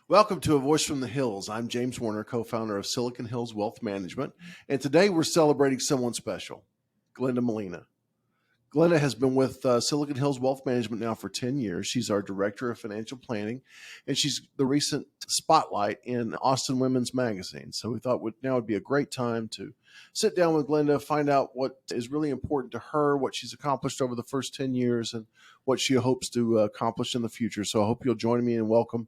Welcome to A Voice from the Hills. I'm James Werner, co-founder of Silicon Hills Wealth Management, and today we're celebrating someone special, Glenda Molina. Glenda has been with Silicon Hills Wealth Management now for 10 years. She's our Director of Financial Planning, and she's the recent spotlight in Austin Women's Magazine. So we thought now would be a great time to sit down with Glenda, find out what is really important to her, what she's accomplished over the first 10 years, and what she hopes to accomplish in the future. So I hope you'll join me and welcome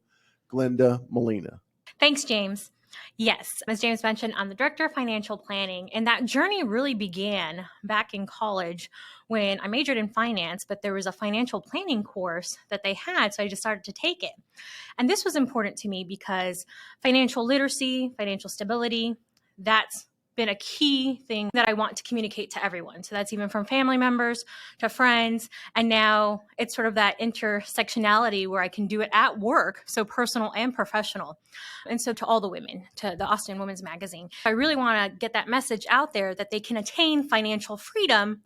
Glenda Molina. Thanks, James. Yes, as James mentioned, I'm the Director of Financial Planning, and that journey really began back in college when I majored in finance, but there was a financial planning course that they had, so I just started to take it. And this was important to me because financial literacy, financial stability, that's been a key thing that I want to communicate to everyone. So that's even from family members to friends. And now it's sort of that intersectionality where I can do it at work, so personal and professional. And so to all the women, to the Austin Women's Magazine, I really want to get that message out there that they can attain financial freedom,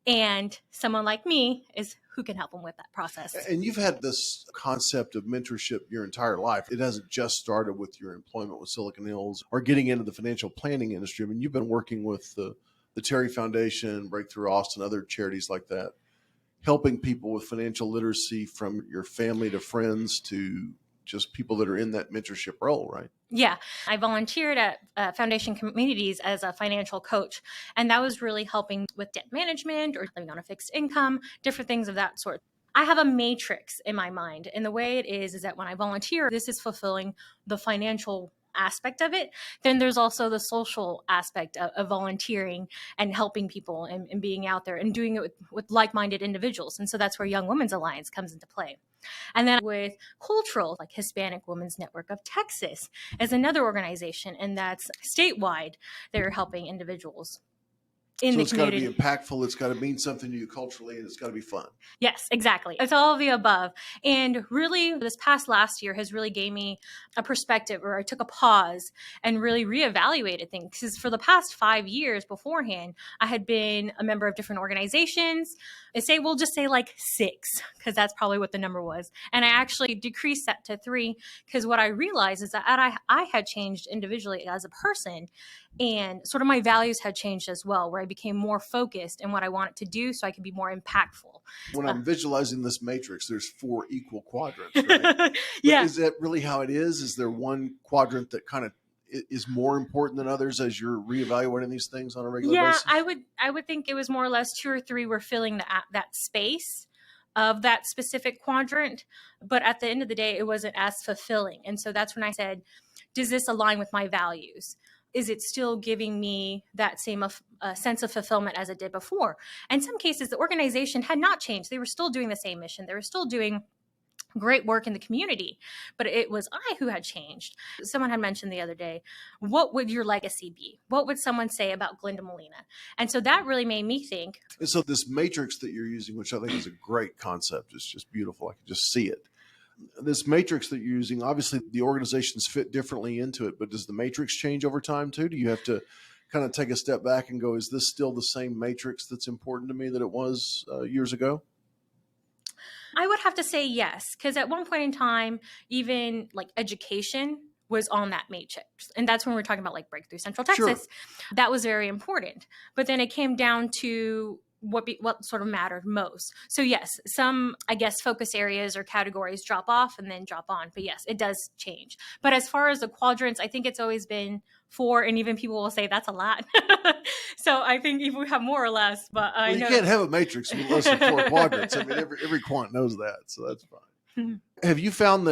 and someone like me is who can help them with that process. And you've had this concept of mentorship your entire life. It hasn't just started with your employment with Silicon Hills or getting into the financial planning industry. I mean, you've been working with the Terry Foundation, Breakthrough Austin, other charities like that, helping people with financial literacy from your family to friends to just people that are in that mentorship role, right? Yeah, I volunteered at Foundation Communities as a financial coach, and that was really helping with debt management or living on a fixed income, different things of that sort. I have a matrix in my mind, and the way it is that when I volunteer, this is fulfilling the financial aspect of it. Then there's also the social aspect of volunteering and helping people and being out there and doing it with like-minded individuals. And so that's where Young Women's Alliance comes into play. And then with cultural, like Hispanic Women's Network of Texas is another organization, and that's statewide. They're helping individuals in the community. So it's got to be impactful. It's got to mean something to you culturally, and it's got to be fun. Yes, exactly. It's all of the above. And really, this past last year has really gave me a perspective, or I took a pause and really reevaluated things. Because for the past 5 years beforehand, I had been a member of different organizations. We'll just say like 6, because that's probably what the number was. And I actually decreased that to 3, because what I realized is that I had changed individually as a person, and sort of my values had changed as well, where I became more focused in what I wanted to do so I could be more impactful. When I'm visualizing this matrix, there's 4 equal quadrants, right? Yeah. Is that really how it is? Is there one quadrant that kind of is more important than others as you're reevaluating these things on a regular basis? I would think it was more or less 2 or 3 were filling that space of that specific quadrant. But at the end of the day, it wasn't as fulfilling. And so that's when I said, does this align with my values? Is it still giving me that same sense of fulfillment as it did before? In some cases, the organization had not changed. They were still doing the same mission. They were still doing great work in the community, but it was I who had changed. Someone had mentioned the other day, what would your legacy be? What would someone say about Glenda Molina? And so that really made me think. And so this matrix that you're using, which I think is a great concept, it's just beautiful. I can just see it. This matrix that you're using, obviously the organizations fit differently into it, but does the matrix change over time too? Do you have to kind of take a step back and go, is this still the same matrix that's important to me that it was years ago? I would have to say yes, because at one point in time, even like education was on that matrix. And that's when we're talking about like Breakthrough Central Texas. Sure. That was very important. But then it came down to what sort of mattered most. So yes, some, I guess, focus areas or categories drop off and then drop on. But yes, it does change. But as far as the quadrants, I think it's always been 4, and even people will say that's a lot. So I think if we have more or less, but I know you can't have a matrix with less than 4 quadrants. I mean, every quant knows that, so that's fine. Have you found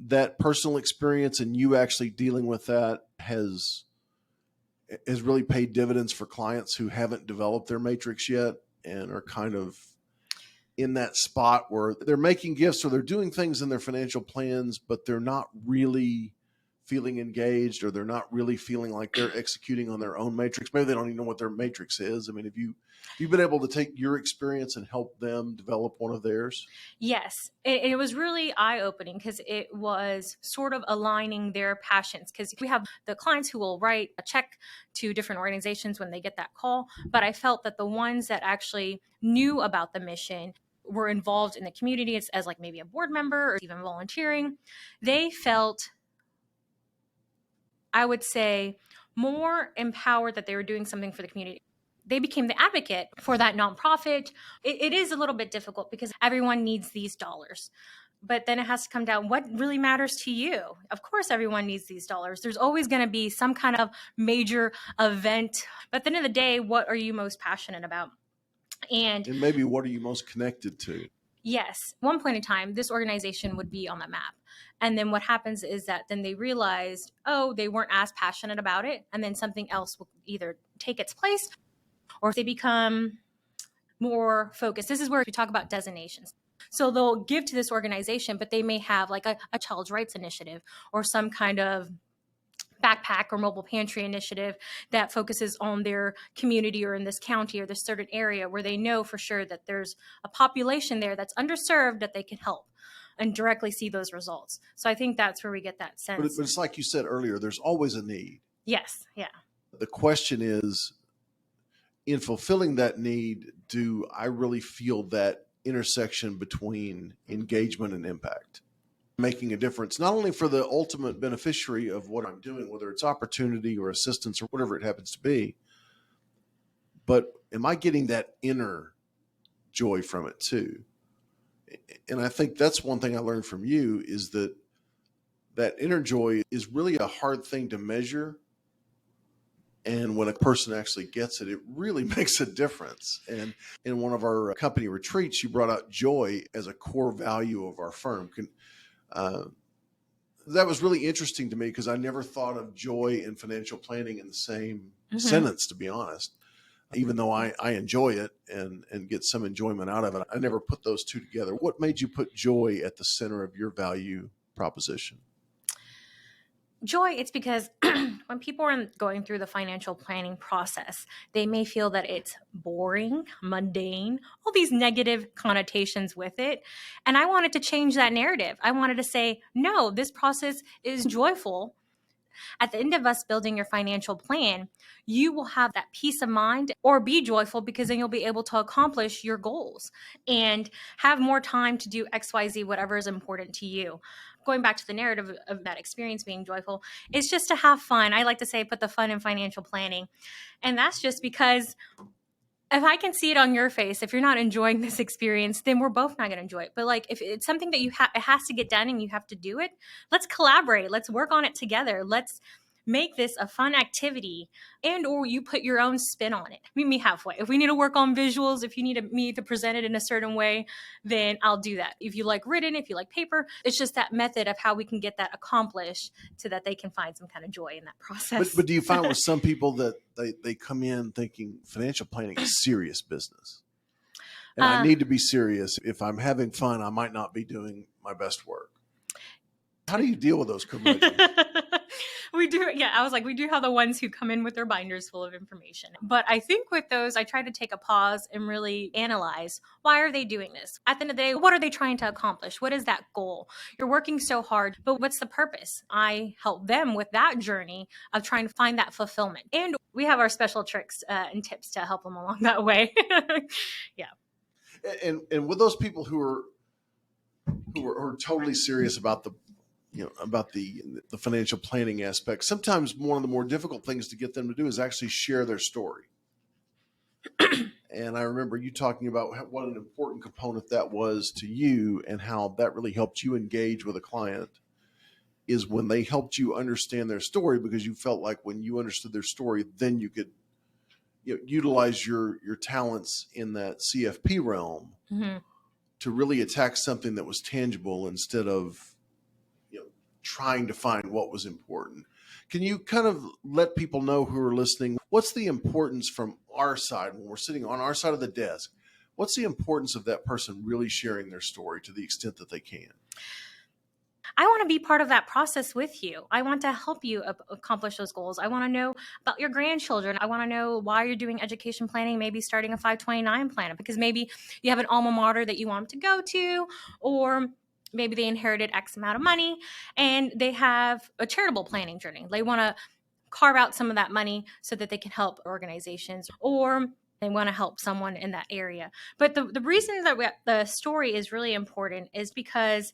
that personal experience and you actually dealing with that has really paid dividends for clients who haven't developed their matrix yet and are kind of in that spot where they're making gifts or they're doing things in their financial plans, but they're not really feeling engaged, or they're not really feeling like they're executing on their own matrix? Maybe they don't even know what their matrix is. I mean, have you been able to take your experience and help them develop one of theirs? Yes. It was really eye-opening, because it was sort of aligning their passions, because we have the clients who will write a check to different organizations when they get that call. But I felt that the ones that actually knew about the mission, were involved in the community as like maybe a board member or even volunteering, they felt I would say, more empowered that they were doing something for the community. They became the advocate for that nonprofit. It is a little bit difficult because everyone needs these dollars. But then it has to come down, what really matters to you? Of course, everyone needs these dollars. There's always going to be some kind of major event. But at the end of the day, what are you most passionate about? And maybe what are you most connected to? yes, one point in time, this organization would be on the map. And then what happens is that then they realized, oh, they weren't as passionate about it. And then something else will either take its place or they become more focused. This is where we talk about designations. So they'll give to this organization, but they may have like a child's rights initiative or some kind of backpack or mobile pantry initiative that focuses on their community or in this county or this certain area where they know for sure that there's a population there that's underserved that they can help and directly see those results. So I think that's where we get that sense. But it's like you said earlier, there's always a need. Yes. Yeah. The question is, in fulfilling that need, do I really feel that intersection between engagement and impact, making a difference, not only for the ultimate beneficiary of what I'm doing, whether it's opportunity or assistance or whatever it happens to be, but am I getting that inner joy from it too? And I think that's one thing I learned from you is that that inner joy is really a hard thing to measure. And when a person actually gets it, it really makes a difference. And in one of our company retreats, you brought out joy as a core value of our firm. That was really interesting to me because I never thought of joy and financial planning in the same sentence, to be honest. Even though I enjoy it and get some enjoyment out of it, I never put those two together. What made you put joy at the center of your value proposition? Joy, it's because when people are going through the financial planning process, they may feel that it's boring, mundane, all these negative connotations with it. And I wanted to change that narrative. I wanted to say, no, this process is joyful. At the end of us building your financial plan, you will have that peace of mind or be joyful because then you'll be able to accomplish your goals and have more time to do XYZ, whatever is important to you. Going back to the narrative of that experience being joyful, it's just to have fun. I like to say, put the fun in financial planning. And that's just because if I can see it on your face, if you're not enjoying this experience, then we're both not going to enjoy it. But like, if it's something that it has to get done and you have to do it, let's collaborate. Let's work on it together. Let's make this a fun activity and or you put your own spin on it. Meet me halfway. If we need to work on visuals, if you need me to present it in a certain way, then I'll do that. If you like written, if you like paper, it's just that method of how we can get that accomplished so that they can find some kind of joy in that process. But do you find with some people that they come in thinking financial planning is serious business? And I need to be serious. If I'm having fun, I might not be doing my best work. How do you deal with those curmudgeons? We do. Yeah. I was like, we do have the ones who come in with their binders full of information. But I think with those, I try to take a pause and really analyze, why are they doing this? At the end of the day, what are they trying to accomplish? What is that goal? You're working so hard, but what's the purpose? I help them with that journey of trying to find that fulfillment. And we have our special tricks and tips to help them along that way. Yeah. And with those people who are totally serious about the financial planning aspect, sometimes one of the more difficult things to get them to do is actually share their story. And I remember you talking about what an important component that was to you and how that really helped you engage with a client is when they helped you understand their story, because you felt like when you understood their story, then you could utilize your talents in that CFP realm to really attack something that was tangible instead of trying to find what was important. Can you kind of let people know who are listening, what's the importance from our side when we're sitting on our side of the desk? What's the importance of that person really sharing their story to the extent that they can? I want to be part of that process with you. I want to help you accomplish those goals. I want to know about your grandchildren. I want to know why you're doing education planning, maybe starting a 529 plan, because maybe you have an alma mater that you want them to go to, or maybe they inherited X amount of money and they have a charitable planning journey. They want to carve out some of that money so that they can help organizations, or they want to help someone in that area. But the reason that the story is really important is because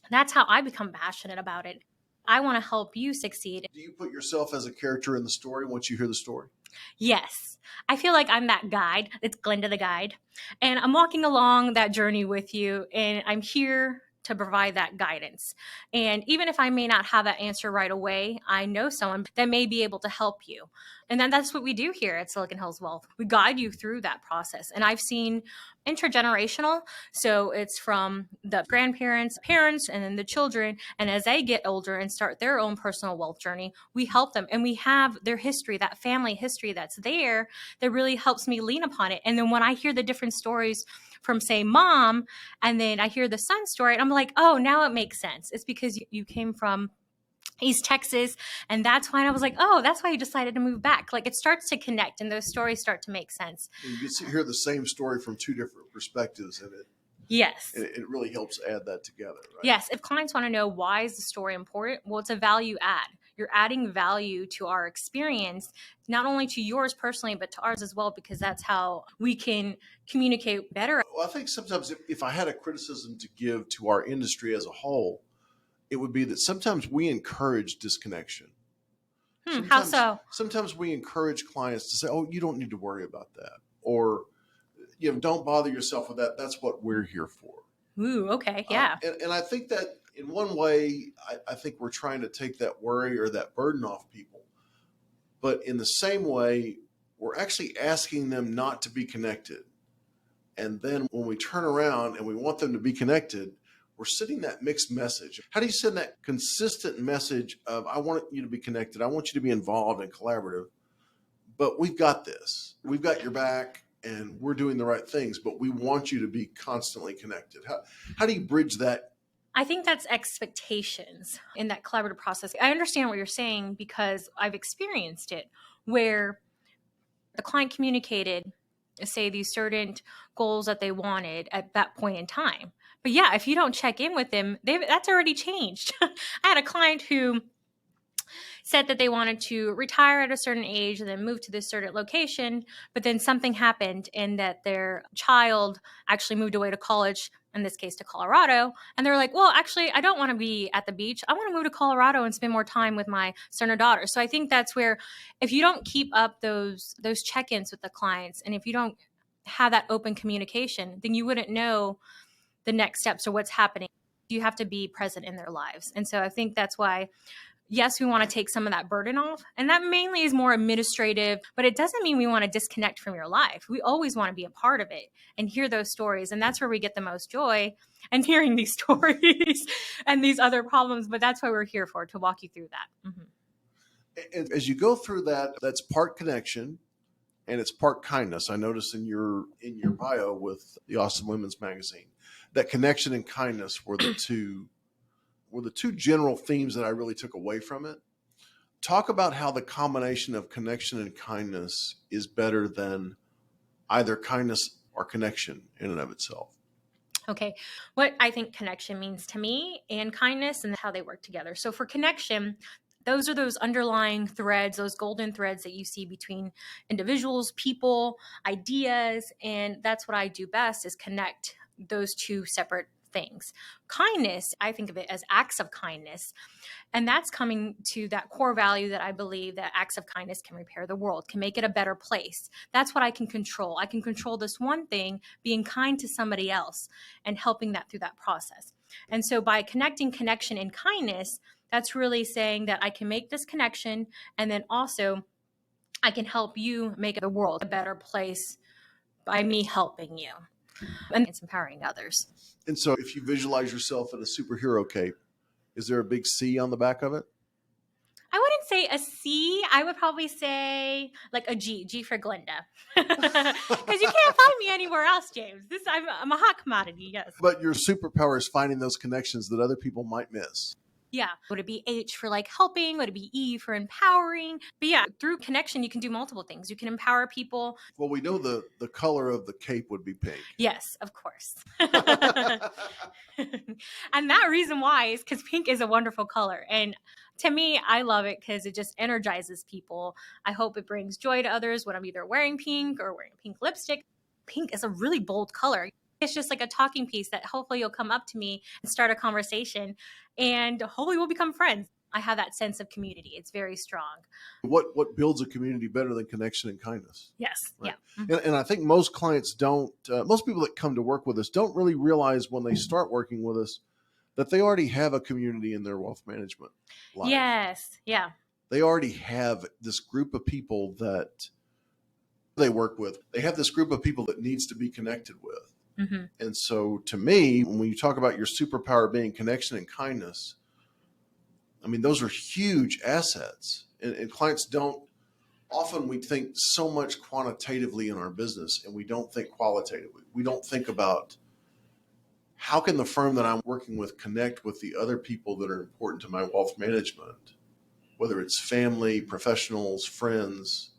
that's how I become passionate about it. I want to help you succeed. Do you put yourself as a character in the story once you hear the story? Yes. I feel like I'm that guide. It's Glenda the guide. And I'm walking along that journey with you, and I'm here to provide that guidance. And even if I may not have that answer right away, I know someone that may be able to help you. And then that's what we do here at Silicon Hills Wealth. We guide you through that process. And I've seen intergenerational. So it's from the grandparents, parents, and then the children. And as they get older and start their own personal wealth journey, we help them. And we have their history, that family history that's there that really helps me lean upon it. And then when I hear the different stories from, say, mom, and then I hear the son story, and I'm like, oh, now it makes sense. It's because you came from East Texas. And that's why I was like, oh, that's why you decided to move back. Like, it starts to connect and those stories start to make sense. You get to hear the same story from two different perspectives, and Yes. it really helps add that together, right? Yes. If clients want to know why is the story important, well, it's a value add. You're adding value to our experience, not only to yours personally, but to ours as well, because that's how we can communicate better. Well, I think sometimes if I had a criticism to give to our industry as a whole, it would be that sometimes we encourage disconnection. How so? Sometimes we encourage clients to say, oh, you don't need to worry about that. Or, don't bother yourself with that. That's what we're here for. Ooh, okay. Yeah. And I think that in one way, I think we're trying to take that worry or that burden off people. But in the same way, we're actually asking them not to be connected. And then when we turn around and we want them to be connected, we're sending that mixed message. How do you send that consistent message of, I want you to be connected, I want you to be involved and collaborative, but we've got this. We've got your back, and we're doing the right things, but we want you to be constantly connected. How do you bridge that? I think that's expectations in that collaborative process. I understand what you're saying because I've experienced it where the client communicated, say, these certain goals that they wanted at that point in time. But yeah, if you don't check in with them, that's already changed. I had a client who said that they wanted to retire at a certain age and then move to this certain location, but then something happened and that their child actually moved away to college, in this case to Colorado. And they're like, well, actually, I don't want to be at the beach. I want to move to Colorado and spend more time with my son or daughter. So I think that's where, if you don't keep up those check-ins with the clients, and if you don't have that open communication, then you wouldn't know the next steps or what's happening. You have to be present in their lives. And so I think that's why, yes, we want to take some of that burden off. And that mainly is more administrative, but it doesn't mean we want to disconnect from your life. We always want to be a part of it and hear those stories. And that's where we get the most joy and hearing these stories and these other problems. But that's why we're here for, to walk you through that. Mm-hmm. And as you go through that, that's part connection and it's part kindness. I noticed in your bio with the Austin Women's Magazine, that connection and kindness were the two general themes that I really took away from it. Talk about how the combination of connection and kindness is better than either kindness or connection in and of itself. Okay. What I think connection means to me and kindness and how they work together. So for connection, those are those underlying threads, those golden threads that you see between individuals, people, ideas. And that's what I do best, is connect those two separate things. Kindness, I think of it as acts of kindness. And that's coming to that core value that I believe that acts of kindness can repair the world, can make it a better place. That's what I can control. I can control this one thing, being kind to somebody else and helping that through that process. And so by connecting connection and kindness, that's really saying that I can make this connection, and then also I can help you make the world a better place by me helping you. And it's empowering others. And so if you visualize yourself in a superhero cape, is there a big C on the back of it? I wouldn't say a C. I would probably say like a G for Glenda. Because you can't find me anywhere else, James. I'm a hot commodity, yes. But your superpower is finding those connections that other people might miss. Yeah. Would it be H for like helping? Would it be E for empowering? But yeah, through connection, you can do multiple things. You can empower people. Well, we know the color of the cape would be pink. Yes, of course. And that reason why is because pink is a wonderful color. And to me, I love it because it just energizes people. I hope it brings joy to others when I'm either wearing pink or wearing pink lipstick. Pink is a really bold color. It's just like a talking piece that hopefully you'll come up to me and start a conversation, and hopefully we'll become friends. I have that sense of community. It's very strong. What builds a community better than connection and kindness? Yes. Right. Yeah. Mm-hmm. And I think most clients don't, most people that come to work with us don't really realize when they start working with us that they already have a community in their wealth management life. Yes. Yeah. They already have this group of people that they work with. They have this group of people that needs to be connected with. Mm-hmm. And so to me, when you talk about your superpower being connection and kindness, I mean, those are huge assets. And clients don't, often we think so much quantitatively in our business and we don't think qualitatively. We don't think about how can the firm that I'm working with connect with the other people that are important to my wealth management, whether it's family, professionals, friends,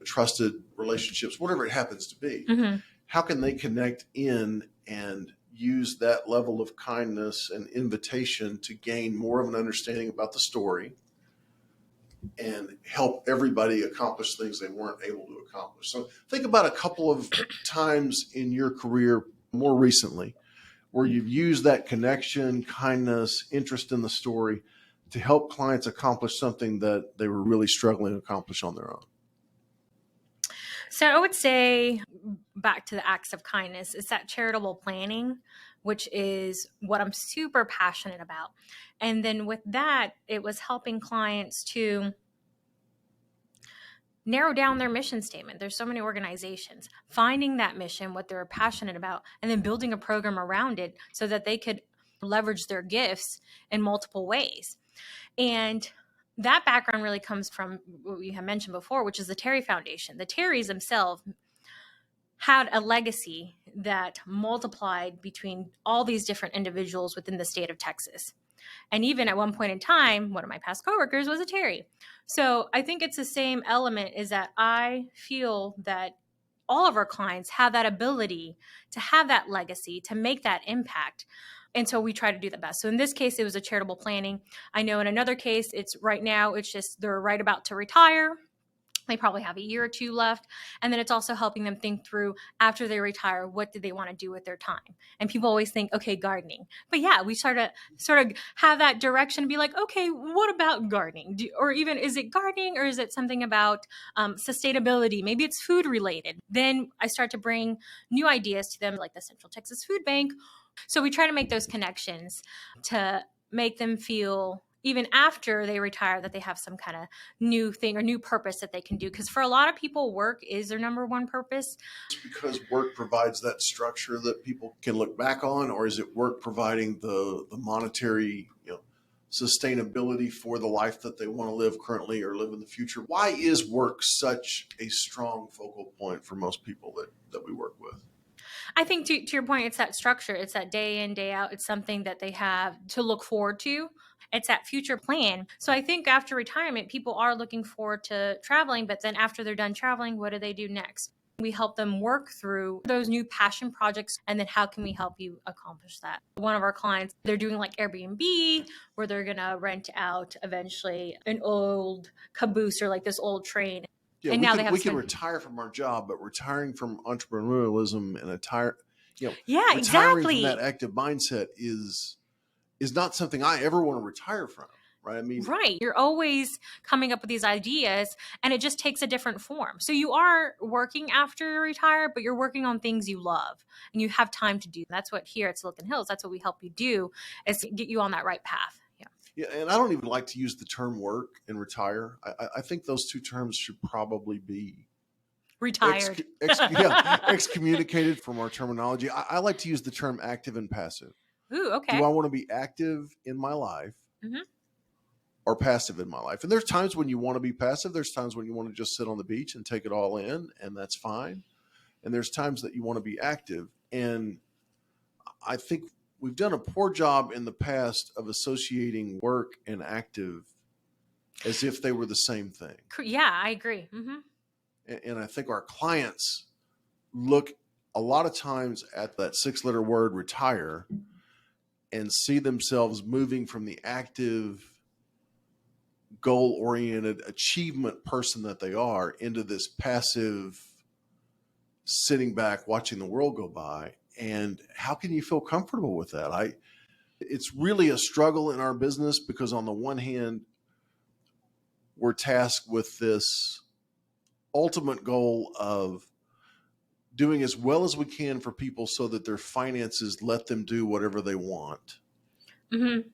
trusted relationships, whatever it happens to be. Mm-hmm. How can they connect in and use that level of kindness and invitation to gain more of an understanding about the story and help everybody accomplish things they weren't able to accomplish? So think about a couple of times in your career more recently where you've used that connection, kindness, interest in the story to help clients accomplish something that they were really struggling to accomplish on their own. So I would say, back to the acts of kindness, it's that charitable planning, which is what I'm super passionate about. And then with that, it was helping clients to narrow down their mission statement. There's so many organizations, finding that mission, what they're passionate about, and then building a program around it so that they could leverage their gifts in multiple ways. And that background really comes from what we have mentioned before, which is the Terry Foundation. The Terrys themselves had a legacy that multiplied between all these different individuals within the state of Texas. And even at one point in time, one of my past coworkers was a Terry. So I think it's the same element, is that I feel that all of our clients have that ability to have that legacy, to make that impact. And so we try to do the best. So in this case, it was a charitable planning. I know in another case, it's right now, it's just they're right about to retire. They probably have a year or two left. And then it's also helping them think through, after they retire, what do they want to do with their time? And people always think, okay, gardening. But yeah, we sort of have that direction and be like, okay, what about gardening? Or even, is it gardening or is it something about sustainability? Maybe it's food related. Then I start to bring new ideas to them, like the Central Texas Food Bank. So we try to make those connections to make them feel, even after they retire, that they have some kind of new thing or new purpose that they can do. Because for a lot of people, work is their number one purpose. Because work provides that structure that people can look back on, or is it work providing the monetary, sustainability for the life that they want to live currently or live in the future? Why is work such a strong focal point for most people that we work with? I think to your point, it's that structure. It's that day in, day out. It's something that they have to look forward to. It's that future plan. So I think after retirement, people are looking forward to traveling, but then after they're done traveling, what do they do next? We help them work through those new passion projects, and then how can we help you accomplish that? One of our clients, they're doing like Airbnb, where they're going to rent out eventually an old caboose or like this old train. Yeah, and we can retire from our job, but retiring from entrepreneurialism and retiring exactly. from that active mindset is not something I ever want to retire from. Right. I mean, right. You're always coming up with these ideas, and it just takes a different form. So you are working after you retire, but you're working on things you love and you have time to do. That's what here at Silicon Hills, that's what we help you do, is to get you on that right path. Yeah, and I don't even like to use the term work and retire. I think those two terms should probably be retired, excommunicated from our terminology. I like to use the term active and passive. Ooh, okay. Do I want to be active in my life or passive in my life? And there's times when you want to be passive. There's times when you want to just sit on the beach and take it all in, and that's fine. And there's times that you want to be active. And I think we've done a poor job in the past of associating work and active as if they were the same thing. Yeah, I agree. And I think our clients look a lot of times at that 6-letter word retire and see themselves moving from the active, goal-oriented achievement person that they are into this passive, sitting back, watching the world go by. And how can you feel comfortable with that? It's really a struggle in our business because on the one hand, we're tasked with this ultimate goal of doing as well as we can for people so that their finances let them do whatever they want. Mm-hmm.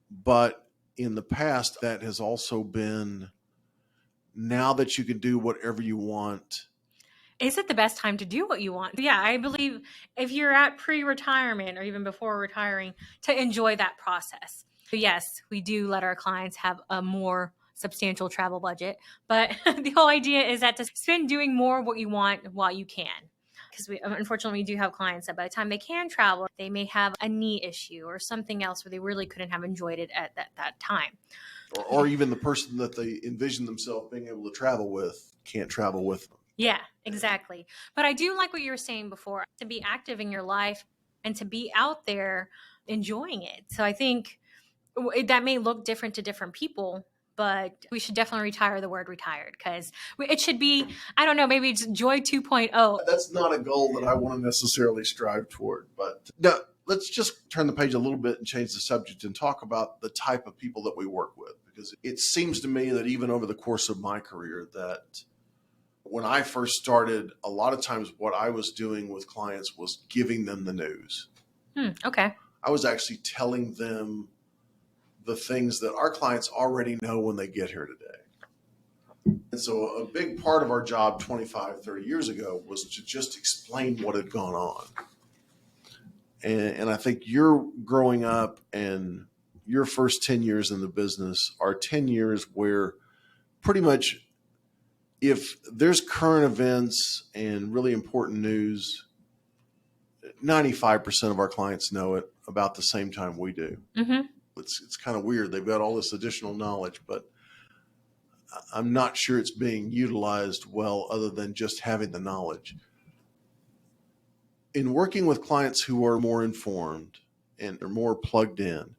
But in the past, that has also been, now that you can do whatever you want. Is it the best time to do what you want? Yeah, I believe if you're at pre-retirement or even before retiring, to enjoy that process. So yes, we do let our clients have a more substantial travel budget, but the whole idea is that to spend doing more what you want while you can. Because we unfortunately we do have clients that by the time they can travel, they may have a knee issue or something else where they really couldn't have enjoyed it at that time. Or even the person that they envision themselves being able to travel with can't travel with them. Yeah, exactly. But I do like what you were saying before, to be active in your life and to be out there enjoying it. So I think that may look different to different people, but we should definitely retire the word retired, because it should be, I don't know, maybe it's joy 2.0. That's not a goal that I want to necessarily strive toward. But no, let's just turn the page a little bit and change the subject and talk about the type of people that we work with. Because it seems to me that even over the course of my career, that when I first started, a lot of times what I was doing with clients was giving them the news. Okay. I was actually telling them the things that our clients already know when they get here today. And so a big part of our job 25, 30 years ago was to just explain what had gone on. And I think you're growing up and your first 10 years in the business are 10 years where pretty much if there's current events and really important news, 95% of our clients know it about the same time we do. Mm-hmm. It's kind of weird. They've got all this additional knowledge, but I'm not sure it's being utilized well other than just having the knowledge. In working with clients who are more informed and are more plugged in,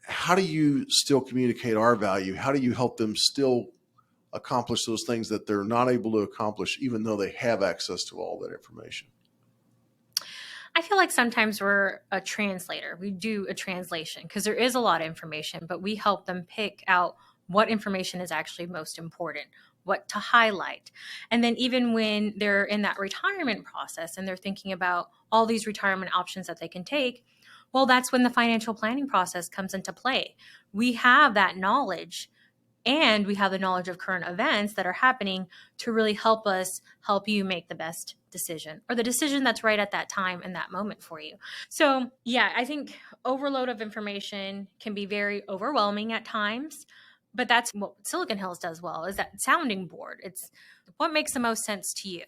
how do you still communicate our value? How do you help them still accomplish those things that they're not able to accomplish, even though they have access to all that information? I feel like sometimes we're a translator. We do a translation because there is a lot of information, but we help them pick out what information is actually most important, what to highlight. And then even when they're in that retirement process and they're thinking about all these retirement options that they can take, well, that's when the financial planning process comes into play. We have that knowledge, and we have the knowledge of current events that are happening to really help you make the best decision, or the decision that's right at that time and that moment for you. So yeah, I think overload of information can be very overwhelming at times, but that's what Silicon Hills does well, is that sounding board. It's what makes the most sense to you.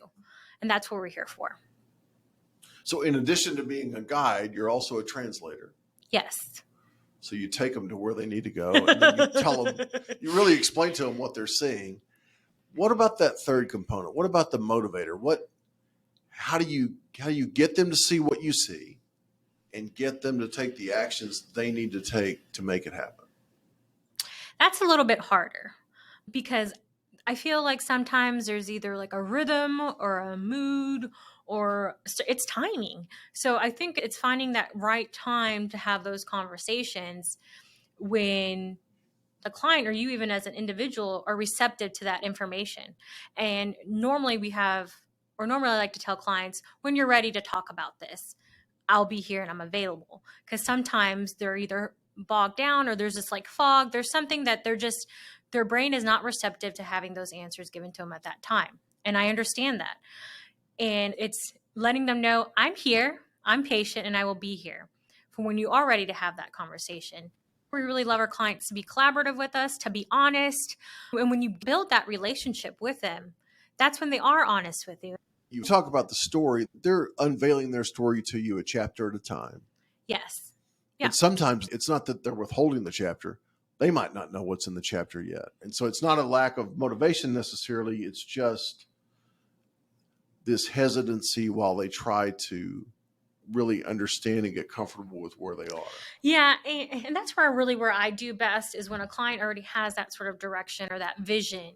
And that's what we're here for. So in addition to being a guide, you're also a translator. Yes. So you take them to where they need to go, and then you tell them, you really explain to them what they're seeing. What about that third component? What about the motivator? How do you get them to see what you see and get them to take the actions they need to take to make it happen? That's a little bit harder, because I feel like sometimes there's either like a rhythm or a mood, or it's timing. So I think it's finding that right time to have those conversations when the client or you even as an individual are receptive to that information. And normally normally I like to tell clients, when you're ready to talk about this, I'll be here and I'm available. Because sometimes they're either bogged down or there's this like fog. There's something that their brain is not receptive to having those answers given to them at that time. And I understand that. And it's letting them know, I'm here, I'm patient, and I will be here for when you are ready to have that conversation. We really love our clients to be collaborative with us, to be honest. And when you build that relationship with them, that's when they are honest with you. You talk about the story. They're unveiling their story to you a chapter at a time. Yes. Yeah. And sometimes it's not that they're withholding the chapter. They might not know what's in the chapter yet. And so it's not a lack of motivation necessarily. It's just this hesitancy while they try to really understand and get comfortable with where they are. Yeah. And that's where I do best is when a client already has that sort of direction or that vision.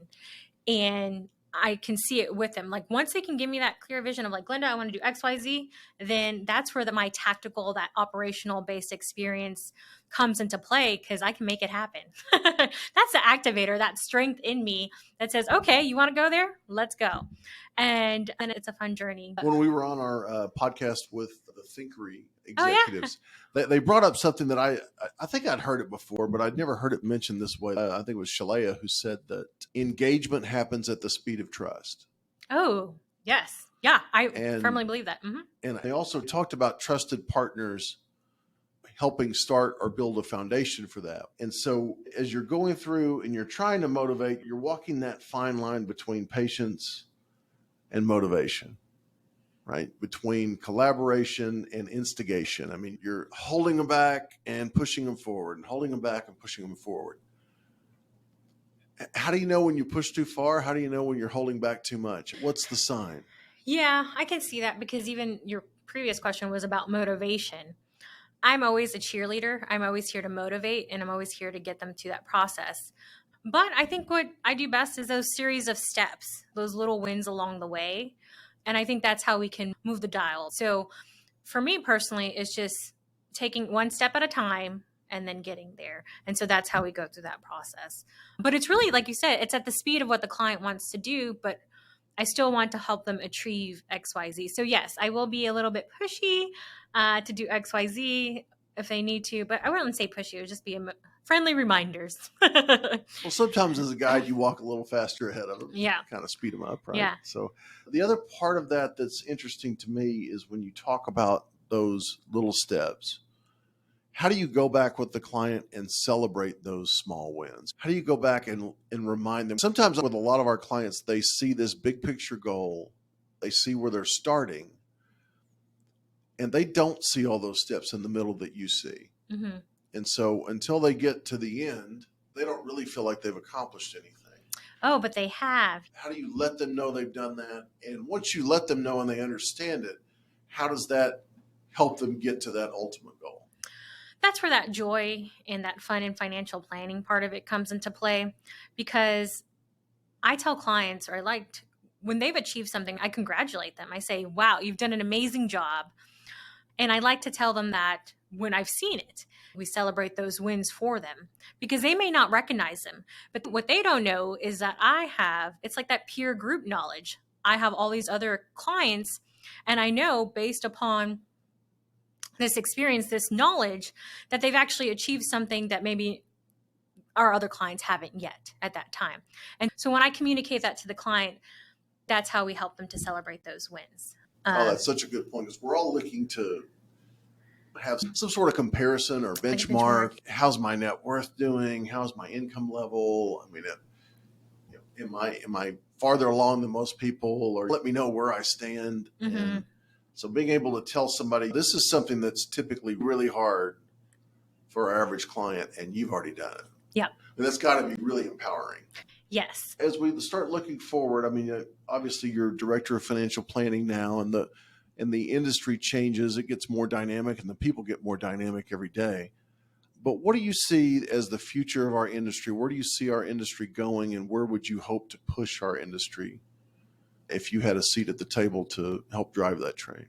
And I can see it with them. Like once they can give me that clear vision of like, Glenda, I want to do XYZ, then that's where my tactical, that operational based experience comes into play because I can make it happen. That's the activator, that strength in me that says, okay, you want to go there? Let's go. And it's a fun journey. When we were on our podcast with the Thinkery Oh, yeah. executives, they brought up something that I think I'd heard it before, but I'd never heard it mentioned this way. I think it was Shalea who said that engagement happens at the speed of trust. Oh, yes. Yeah, I firmly believe that. Mm-hmm. And they also talked about trusted partners helping start or build a foundation for that. And so as you're going through and you're trying to motivate, you're walking that fine line between patience and motivation, right? Between collaboration and instigation. I mean, you're holding them back and pushing them forward and holding them back and pushing them forward. How do you know when you push too far? How do you know when you're holding back too much? What's the sign? Yeah, I can see that because even your previous question was about motivation. I'm always a cheerleader. I'm always here to motivate, and I'm always here to get them to that process. But I think what I do best is those series of steps, those little wins along the way. And I think that's how we can move the dial. So for me personally, it's just taking one step at a time and then getting there. And so that's how we go through that process. But it's really, like you said, it's at the speed of what the client wants to do, but I still want to help them achieve XYZ. So yes, I will be a little bit pushy to do XYZ if they need to, but I wouldn't say pushy. It would just be friendly reminders. Well, sometimes as a guide, you walk a little faster ahead of them. Yeah. Kind of speed them up, right? Yeah. So the other part of that that's interesting to me is when you talk about those little steps, how do you go back with the client and celebrate those small wins? How do you go back and remind them? Sometimes with a lot of our clients, they see this big picture goal. They see where they're starting, and they don't see all those steps in the middle that you see. Mm-hmm. And so until they get to the end, they don't really feel like they've accomplished anything. Oh, but they have. How do you let them know they've done that? And once you let them know and they understand it, how does that help them get to that ultimate goal? That's where that joy and that fun and financial planning part of it comes into play, because I tell clients, or when they've achieved something, I congratulate them. I say, wow, you've done an amazing job. And I like to tell them that when I've seen it, we celebrate those wins for them because they may not recognize them. But what they don't know is that it's like that peer group knowledge. I have all these other clients, and I know based upon this experience, this knowledge, that they've actually achieved something that maybe our other clients haven't yet at that time. And so when I communicate that to the client, that's how we help them to celebrate those wins. That's such a good point, because we're all looking to have some sort of comparison or benchmark. How's my net worth doing? How's my income level? I mean, am I farther along than most people, or let me know where I stand? Mm-hmm. And so being able to tell somebody, this is something that's typically really hard for our average client, and you've already done it. Yeah. And that's got to be really empowering. Yes. As we start looking forward, I mean, obviously you're director of financial planning now, and the industry changes, it gets more dynamic, and the people get more dynamic every day. But what do you see as the future of our industry? Where do you see our industry going, and where would you hope to push our industry if you had a seat at the table to help drive that train?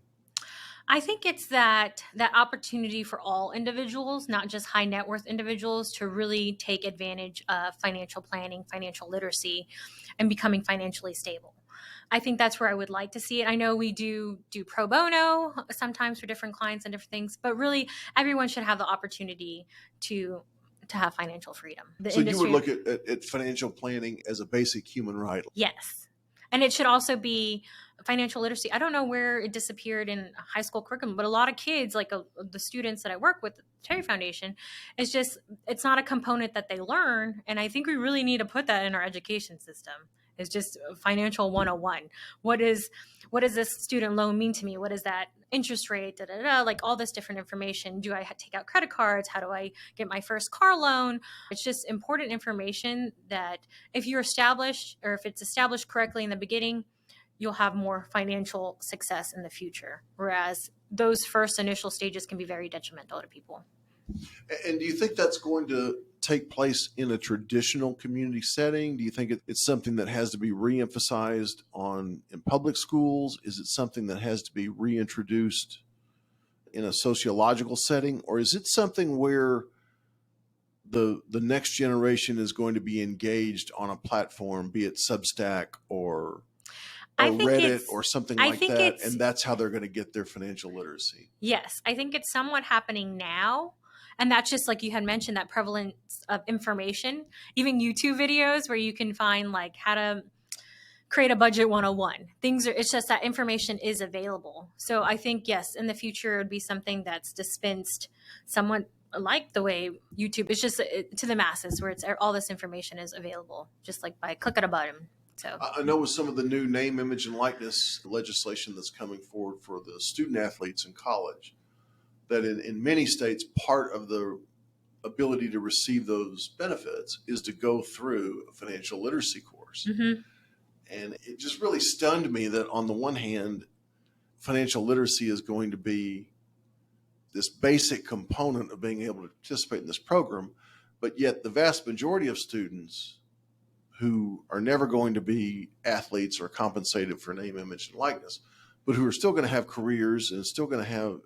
I think it's that opportunity for all individuals, not just high net worth individuals, to really take advantage of financial planning, financial literacy, and becoming financially stable. I think that's where I would like to see it. I know we do pro bono sometimes for different clients and different things, but really everyone should have the opportunity to have financial freedom. You would look at financial planning as a basic human right? Yes. And it should also be financial literacy. I don't know where it disappeared in high school curriculum, but a lot of kids, like the students that I work with at the Terry Foundation, it's not a component that they learn. And I think we really need to put that in our education system. It's just financial 101. What does this student loan mean to me? What is that interest rate? Like all this different information. Do I take out credit cards? How do I get my first car loan? It's just important information that if you're established, or if it's established correctly in the beginning, you'll have more financial success in the future. Whereas those first initial stages can be very detrimental to people. And do you think that's going to take place in a traditional community setting? Do you think it's something that has to be reemphasized in public schools? Is it something that has to be reintroduced in a sociological setting? Or is it something where the next generation is going to be engaged on a platform, be it Substack or Reddit or something like that, and that's how they're going to get their financial literacy? Yes, I think it's somewhat happening now. And that's just like you had mentioned, that prevalence of information, even YouTube videos where you can find like how to create a budget 101. It's just that information is available. So I think, yes, in the future, it would be something that's dispensed somewhat like the way YouTube is, just to the masses, where all this information is available just like by click of a button. So I know with some of the new name, image, and likeness legislation that's coming forward for the student athletes in college, that in many states, part of the ability to receive those benefits is to go through a financial literacy course. Mm-hmm. And it just really stunned me that on the one hand, financial literacy is going to be this basic component of being able to participate in this program, but yet the vast majority of students who are never going to be athletes or compensated for name, image, and likeness, but who are still going to have careers and still going to have,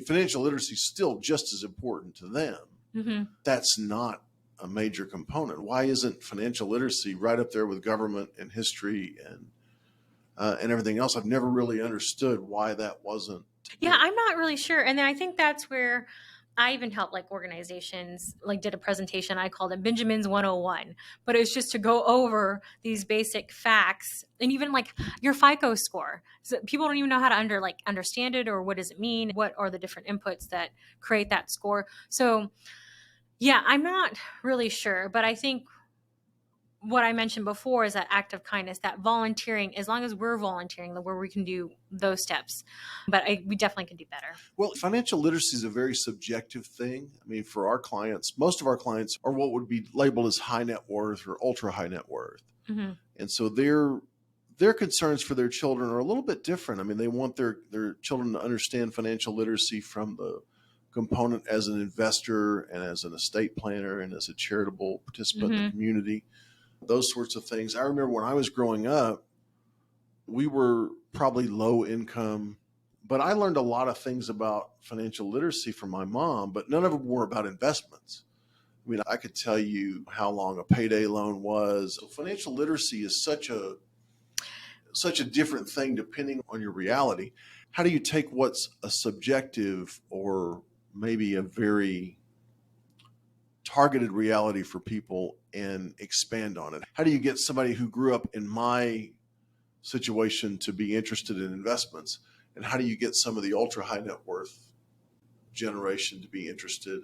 financial literacy is still just as important to them. Mm-hmm. That's not a major component. Why isn't financial literacy right up there with government and history and everything else? I've never really understood why that wasn't. Yeah, I'm not really sure. And then I think that's where I even helped like organizations, like did a presentation. I called it Benjamin's 101, but it's just to go over these basic facts and even like your FICO score. So people don't even know how to understand it, or what does it mean? What are the different inputs that create that score? So yeah, I'm not really sure, but I think what I mentioned before is that act of kindness, that volunteering, as long as we're volunteering, where we can do those steps. But we definitely can do better. Well, financial literacy is a very subjective thing. I mean, for our clients, most of our clients are what would be labeled as high net worth or ultra high net worth. Mm-hmm. And so their concerns for their children are a little bit different. I mean, they want their children to understand financial literacy from the component as an investor and as an estate planner and as a charitable participant in the community. Those sorts of things. I remember when I was growing up, we were probably low income, but I learned a lot of things about financial literacy from my mom, but none of them were about investments. I mean, I could tell you how long a payday loan was. So financial literacy is such a different thing depending on your reality. How do you take what's a subjective or maybe a very targeted reality for people and expand on it? How do you get somebody who grew up in my situation to be interested in investments? And how do you get some of the ultra high net worth generation to be interested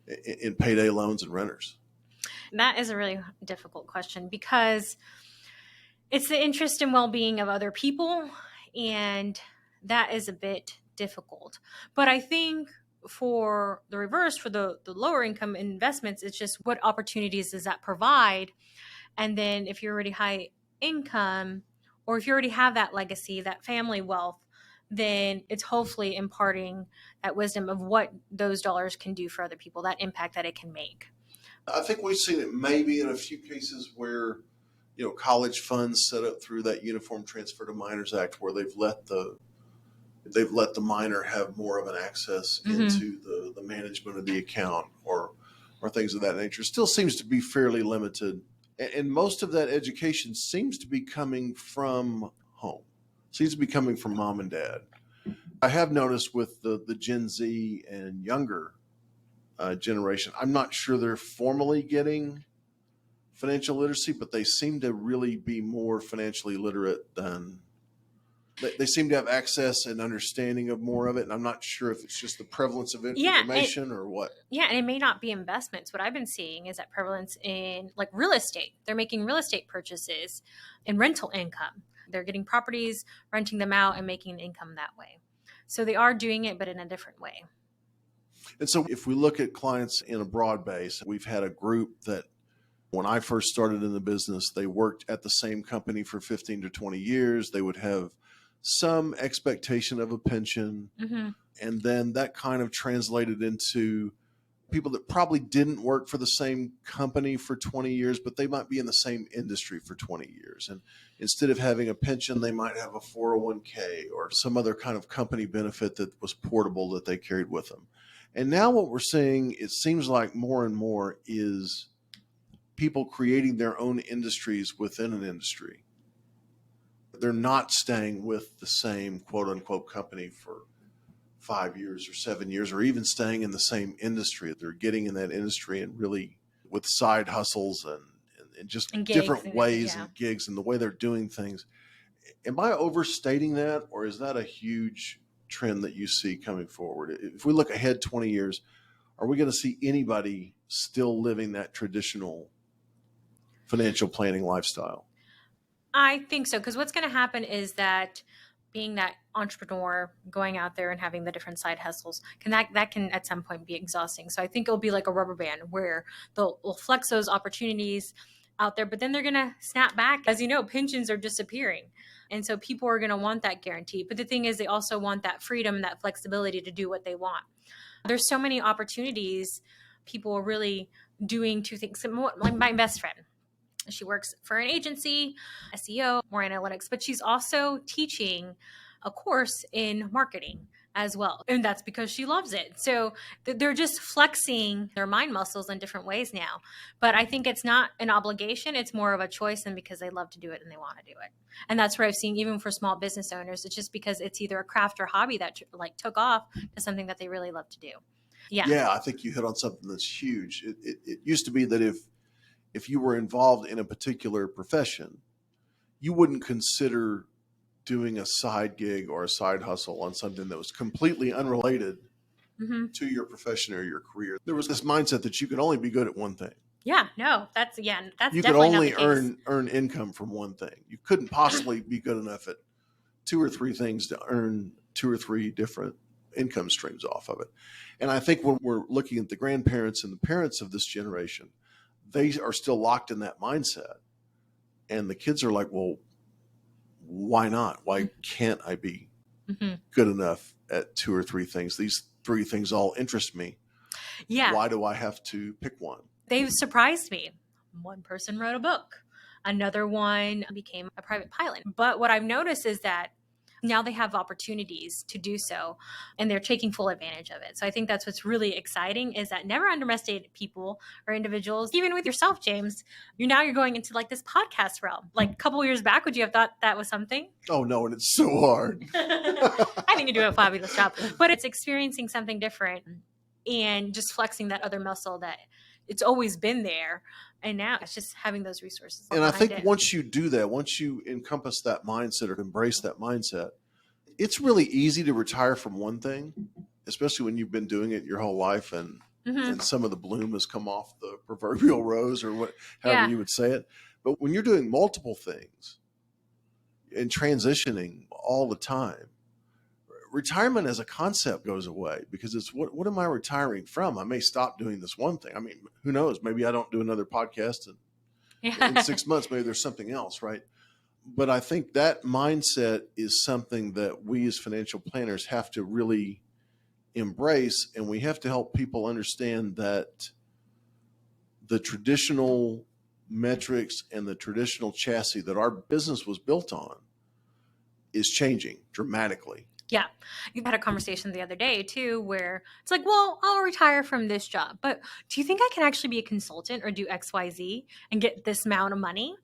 in payday loans and renters? That is a really difficult question, because it's the interest and well-being of other people, and that is a bit difficult. But I think for the reverse, for the lower income investments, it's just what opportunities does that provide? And then if you're already high income, or if you already have that legacy, that family wealth, then it's hopefully imparting that wisdom of what those dollars can do for other people, that impact that it can make. I think we've seen it maybe in a few cases where, college funds set up through that Uniform Transfer to Minors Act, where they've let the minor have more of an access into the management of the account or things of that nature. Still seems to be fairly limited. And most of that education seems to be coming from home, seems to be coming from mom and dad. I have noticed with the Gen Z and younger generation, I'm not sure they're formally getting financial literacy, but they seem to really be more financially literate than they seem to have access and understanding of more of it. And I'm not sure if it's just the prevalence of information or what. Yeah. And it may not be investments. What I've been seeing is that prevalence in like real estate. They're making real estate purchases and rental income. They're getting properties, renting them out, and making an income that way. So they are doing it, but in a different way. And so if we look at clients in a broad base, we've had a group that when I first started in the business, they worked at the same company for 15 to 20 years. They would have some expectation of a pension. Mm-hmm. And then that kind of translated into people that probably didn't work for the same company for 20 years, but they might be in the same industry for 20 years. And instead of having a pension, they might have a 401k or some other kind of company benefit that was portable that they carried with them. And now what we're seeing, it seems like more and more, is people creating their own industries within an industry. They're not staying with the same quote unquote company for 5 years or 7 years, or even staying in the same industry. They're getting in that industry and really with side hustles and just And gigs different ways and gigs and the way they're doing things. Am I overstating that, or is that a huge trend that you see coming forward? If we look ahead 20 years, are we going to see anybody still living that traditional financial planning lifestyle? I think so, because what's going to happen is that being that entrepreneur, going out there and having the different side hustles, that can at some point be exhausting. So I think it'll be like a rubber band where they'll flex those opportunities out there, but then they're going to snap back. As you know, pensions are disappearing. And so people are going to want that guarantee. But the thing is, they also want that freedom and that flexibility to do what they want. There's so many opportunities. People are really doing two things. Like my best friend, she works for an agency, SEO, more analytics, but she's also teaching a course in marketing as well. And that's because she loves it. So they're just flexing their mind muscles in different ways now. But I think it's not an obligation. It's more of a choice, and because they love to do it and they want to do it. And that's where I've seen, even for small business owners, it's just because it's either a craft or hobby that like took off to something that they really love to do. Yeah, I think you hit on something that's huge. It used to be that if you were involved in a particular profession, you wouldn't consider doing a side gig or a side hustle on something that was completely unrelated to your profession or your career. There was this mindset that you could only be good at one thing. Yeah, no, that's you definitely could only not the case. earn income from one thing. You couldn't possibly be good enough at two or three things to earn two or three different income streams off of it. And I think when we're looking at the grandparents and the parents of this generation, they are still locked in that mindset. And the kids are like, well, why not? Why can't I be good enough at two or three things? These three things all interest me. Yeah. Why do I have to pick one? They've surprised me. One person wrote a book. Another one became a private pilot. But what I've noticed is that now they have opportunities to do so, and they're taking full advantage of it. So I think that's what's really exciting, is that never underestimate people or individuals. Even with yourself, James, you're going into like this podcast realm. Like a couple of years back, would you have thought that was something? Oh no, and it's so hard. I think you do a fabulous job, but it's experiencing something different and just flexing that other muscle that it's always been there. And now it's just having those resources. And I think once you do that, once you encompass that mindset or embrace that mindset, it's really easy to retire from one thing, especially when you've been doing it your whole life and some of the bloom has come off the proverbial rose, or however you would say it. But when you're doing multiple things and transitioning all the time, retirement as a concept goes away, because it's what am I retiring from? I may stop doing this one thing. I mean, who knows? Maybe I don't do another podcast in 6 months. Maybe there's something else, right? But I think that mindset is something that we as financial planners have to really embrace, and we have to help people understand that the traditional metrics and the traditional chassis that our business was built on is changing dramatically. Yeah. You had a conversation the other day too, where it's like, well, I'll retire from this job, but do you think I can actually be a consultant or do XYZ and get this amount of money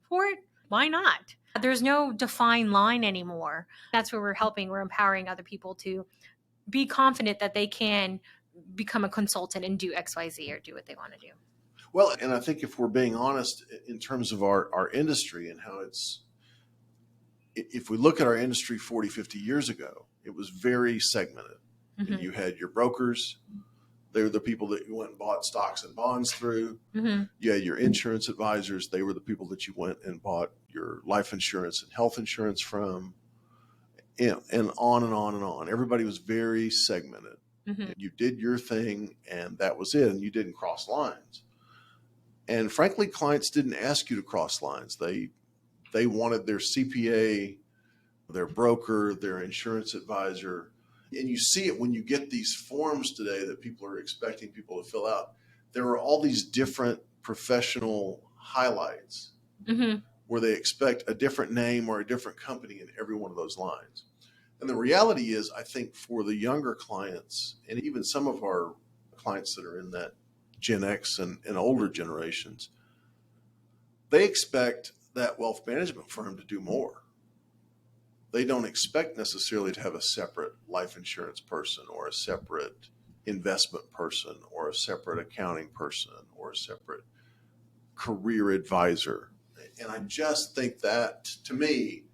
for it? Why not? There's no defined line anymore. That's where we're empowering other people to be confident that they can become a consultant and do XYZ or do what they want to do. Well, and I think if we're being honest in terms of our industry and how if we look at our industry 40, 50 years ago, it was very segmented. And you had your brokers. They were the people that you went and bought stocks and bonds through. You had your insurance advisors. They were the people that you went and bought your life insurance and health insurance from, and on and on and on. Everybody was very segmented. You did your thing, and that was it, and you didn't cross lines. And frankly, clients didn't ask you to cross lines. They wanted their CPA, their broker, their insurance advisor, And you see it when you get these forms today that people are expecting people to fill out. There are all these different professional highlights Mm-hmm. where they expect a different name or a different company in every one of those lines. And the reality is, I think for the younger clients, and even some of our clients that are in that Gen X and older generations, they expect that wealth management firm to do more. They don't expect necessarily to have a separate life insurance person or a separate investment person or a separate accounting person or a separate career advisor. And I just think that, to me,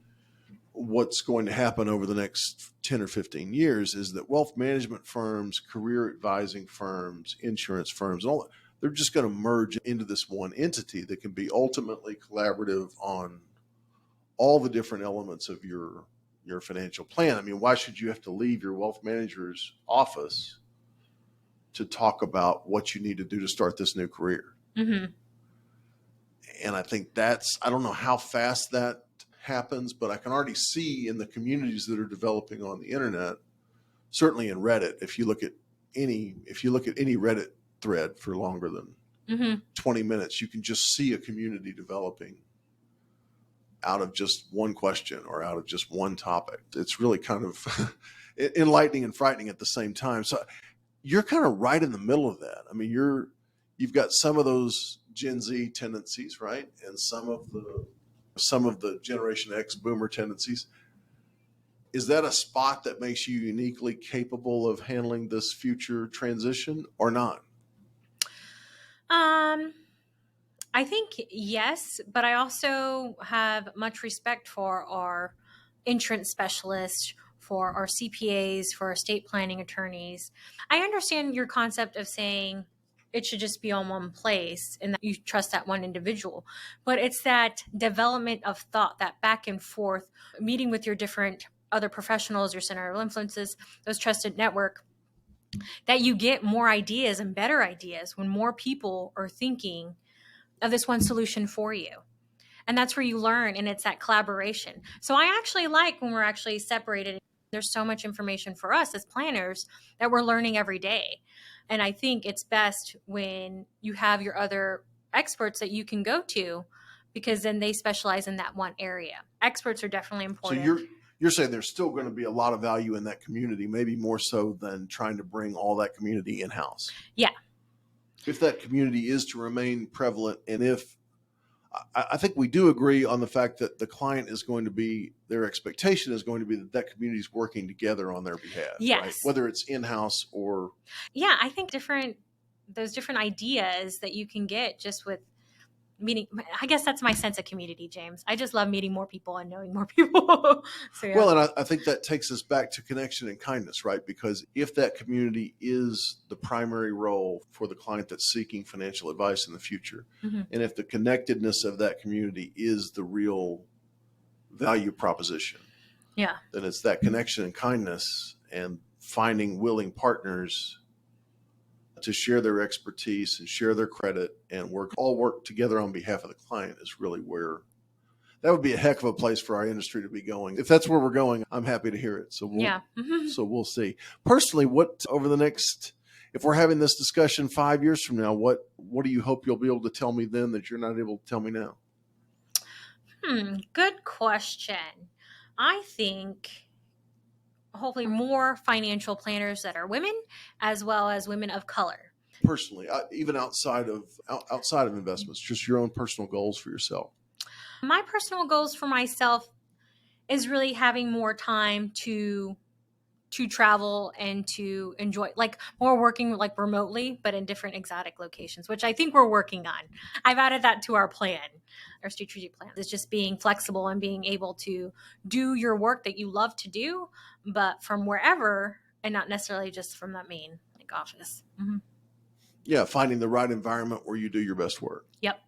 what's going to happen over the next 10 or 15 years is that wealth management firms, career advising firms, insurance firms, all they're just going to merge into this one entity that can be ultimately collaborative on all the different elements of your financial plan. I mean, why should you have to leave your wealth manager's office to talk about what you need to do to start this new career? Mm-hmm. And I think I don't know how fast that happens, but I can already see in the communities that are developing on the internet, certainly in Reddit, if you look at any Reddit thread for longer than 20 minutes, you can just see a community developing out of just one question or out of just one topic. It's really kind of enlightening and frightening at the same time. So you're kind of right in the middle of that. I mean, you've got some of those Gen Z tendencies, right? And some of the Generation X boomer tendencies. Is that a spot that makes you uniquely capable of handling this future transition or not? I think yes, but I also have much respect for our insurance specialists, for our CPAs, for our estate planning attorneys. I understand your concept of saying it should just be on one place and that you trust that one individual. But it's that development of thought, that back and forth, meeting with your different other professionals, your center of influences, those trusted network, that you get more ideas and better ideas when more people are thinking of this one solution for you. And that's where you learn, and it's that collaboration. So I actually like when we're actually separated. There's so much information for us as planners that we're learning every day. And I think it's best when you have your other experts that you can go to, because then they specialize in that one area. Experts are definitely important. So you're saying there's still going to be a lot of value in that community, maybe more so than trying to bring all that community in-house. Yeah. If that community is to remain prevalent, and if I think we do agree on the fact that the client is going to be, their expectation is going to be that community is working together on their behalf. Yes. Right? Whether it's in-house or. Yeah, I think those different ideas that you can get just with meeting. I guess that's my sense of community, James. I just love meeting more people and knowing more people. So, yeah. Well, and I think that takes us back to connection and kindness, right? Because if that community is the primary role for the client that's seeking financial advice in the future, and if the connectedness of that community is the real value proposition, yeah, then it's that connection and kindness and finding willing partners to share their expertise and share their credit and work together on behalf of the client is really where that would be a heck of a place for our industry to be going. If that's where we're going, I'm happy to hear it. So we'll see. Personally, what over the next, if we're having this discussion 5 years from now, what do you hope you'll be able to tell me then that you're not able to tell me now? Good question. I think hopefully more financial planners that are women, as well as women of color. Personally, even outside of investments, just your own personal goals for yourself. My personal goals for myself is really having more time to travel and to enjoy, like more working like remotely, but in different exotic locations, which I think we're working on. I've added that to our plan. Our strategic plan is just being flexible and being able to do your work that you love to do, but from wherever and not necessarily just from that main office. Yeah, finding the right environment where you do your best work. Yep.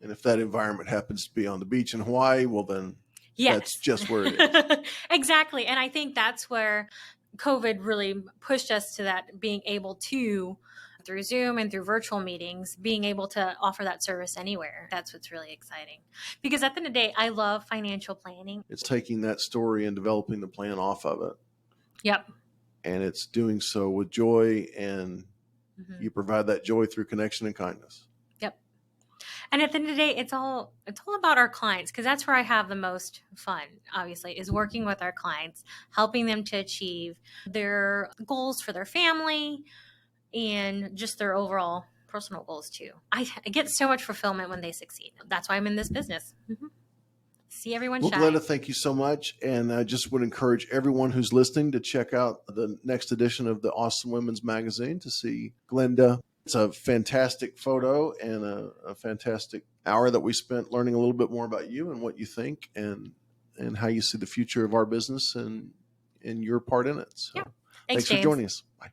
And if that environment happens to be on the beach in Hawaii, well then that's just where it is. Exactly. And I think that's where COVID really pushed us to that, being able to, through Zoom and through virtual meetings, being able to offer that service anywhere. That's what's really exciting. Because at the end of the day, I love financial planning. It's taking that story and developing the plan off of it. Yep. and it's doing so with joy, and Mhm. you provide that joy through connection and kindness. Yep. And at the end of the day, it's all about our clients, because that's where I have the most fun, obviously, is working with our clients, helping them to achieve their goals for their family and just their overall personal goals too. I get so much fulfillment when they succeed. That's why I'm in this business. See everyone Well, shine. Glenda, thank you so much. And I just would encourage everyone who's listening to check out the next edition of the Awesome Women's Magazine to see Glenda. It's a fantastic photo and a fantastic hour that we spent learning a little bit more about you and what you think and how you see the future of our business and your part in it. So Yeah. Thanks, for James. joining us. Bye.